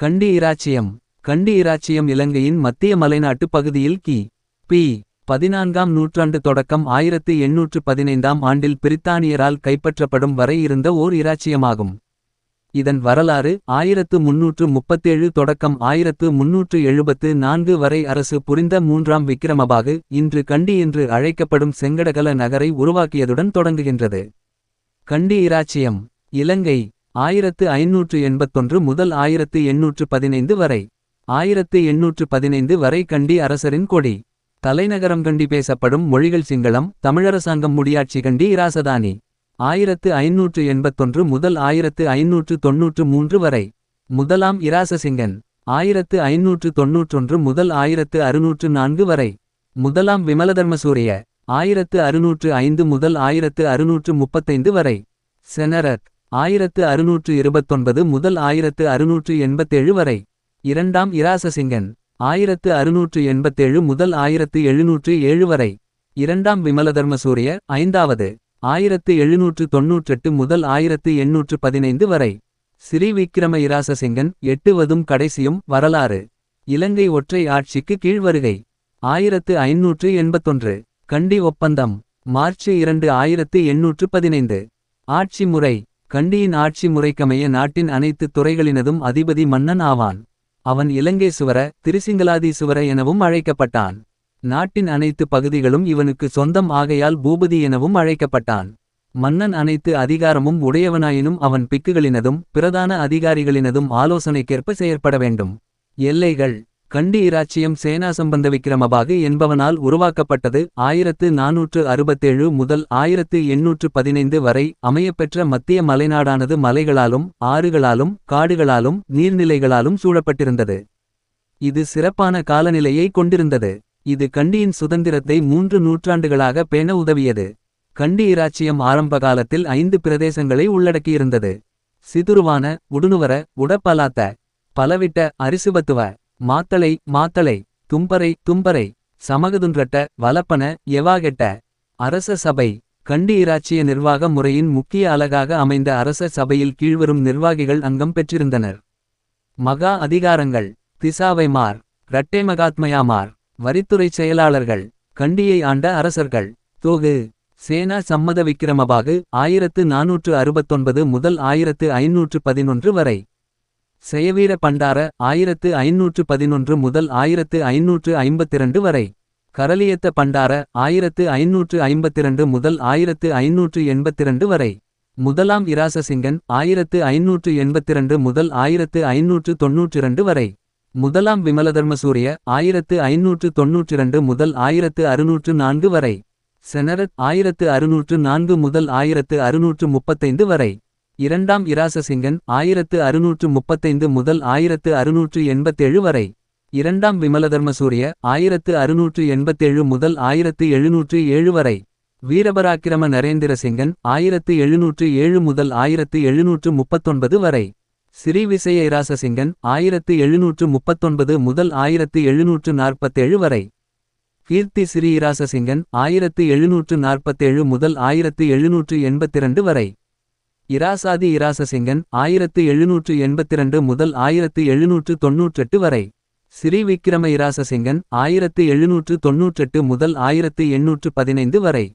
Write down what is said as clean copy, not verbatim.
கண்டி இராச்சியம். கண்டி இராச்சியம் இலங்கையின் மத்திய மலைநாட்டு பகுதியில் பி. 14ஆம் நூற்றாண்டு தொடக்கம் 1815ஆம் ஆண்டில் பிரித்தானியரால் கைப்பற்றப்படும் வரை இருந்த ஓர் இராச்சியமாகும். இதன் வரலாறு 1337 தொடக்கம் 1374 வரை அரசு புரிந்த 3ஆம் விக்கிரமபாகு இன்று கண்டி என்று அழைக்கப்படும் செங்கடகல நகரை உருவாக்கியதுடன் தொடங்குகின்றது. கண்டி இராச்சியம் இலங்கை 1581 முதல் 1815 வரை. 1815 வரை கண்டி அரசரின் கொடி. தலைநகரம் கண்டி. பேசப்படும் மொழிகள் சிங்களம். தமிழரசாங்கம் முடியாட்சி கண்டி இராசதானி. 1581 முதல் 1593 வரை. முதலாம் இராசசிங்கன் 1591 முதல் 1604 வரை. முதலாம் விமலதர்மசூரிய 1605 முதல் 1635 வரை. செனரத் 1629 முதல் 1687 வரை. இரண்டாம் இராசசிங்கன் 1687 முதல் 1707 வரை. இரண்டாம் விமலதர்மசூரிய ஐந்தாவது 1798 முதல் 1815 வரை. சிறீ விக்கிரம இராசசிங்கன் எட்டுவதும் கடைசியும். வரலாறு. இலங்கை ஒற்றை ஆட்சிக்கு கீழ் வருகை. 1581 கண்டி ஒப்பந்தம் மார்ச் 2 1815. ஆட்சி முறை. கண்டியின் ஆட்சி முறைக்கமைய நாட்டின் அனைத்து துறைகளினதும் அதிபதி மன்னன் ஆவான். அவன் இலங்கேசுவர திருசிங்களாதீசுவர எனவும் அழைக்கப்பட்டான். நாட்டின் அனைத்து பகுதிகளும் இவனுக்கு சொந்தம் ஆகையால் பூபதி எனவும் அழைக்கப்பட்டான். மன்னன் அனைத்து அதிகாரமும் உடையவனாயினும் அவன் பிக்குகளினதும் பிரதான அதிகாரிகளினதும் ஆலோசனைக்கேற்ப செயற்பட வேண்டும். எல்லைகள். கண்டி இராச்சியம் சேனாசம்பந்த விக்கிரமபாகு என்பவனால் உருவாக்கப்பட்டது. 1467 முதல் 1815 வரை அமையப்பெற்ற மத்திய மலைநாடானது மலைகளாலும் ஆறுகளாலும் காடுகளாலும் நீர்நிலைகளாலும் சூழப்பட்டிருந்தது. இது சிறப்பான காலநிலையை கொண்டிருந்தது. இது கண்டியின் சுதந்திரத்தை 3 நூற்றாண்டுகளாக பேண உதவியது. கண்டி இராச்சியம் ஆரம்பகாலத்தில் 5 பிரதேசங்களை உள்ளடக்கியிருந்தது. சிதுருவான உடுனுவர உடப்பலாத்த பலவிட்ட அரிசுபத்துவ மாத்தளை தும்பரை சமகதுன்றட்ட வலப்பன எவாகெட்ட. அரச சபை. கண்டி இராச்சிய நிர்வாக முறையின் முக்கிய அலகாக அமைந்த அரச சபையில் கீழ்வரும் நிர்வாகிகள் அங்கம் பெற்றிருந்தனர். மகா அதிகாரங்கள். திசாவைமார் இரட்டேமகாத்மயாமார். வரித்துறை செயலாளர்கள். கண்டியை ஆண்ட அரசர்கள். தோகு. சேனா சம்மத விக்கிரமபாகு 1469 முதல் 1511 வரை. செயவீர பண்டார 1511 முதல் 1552 வரை. கரலியத்த பண்டார 1552 முதல் 1582 வரை. முதலாம் இராசசிங்கன் 1582 முதல் 1592 வரை. முதலாம் விமலதர்மசூரிய 1592 முதல் 1604 வரை. செனரத் 1604 முதல் 1635 வரை. இரண்டாம் இராசசிங்கன் 1635 முதல் 1687 வரை. இரண்டாம் விமலதர்மசூரிய 1687 முதல் 1707 வரை. வீரபராக்கிரம நரேந்திரசிங்கன் 1707 முதல் 1739 வரை. சிறீ விசய இராசசிங்கன் 1739 முதல் 1747 வரை. கீர்த்தி சிறீ இராசசிங்கன் 1747 முதல் 1782 வரை. இராசாதி இராசசிங்கன் 1782 முதல் 1798 வரை. சிறீ விக்கிரம இராசசிங்கன் 1798 முதல் 1815 வரை.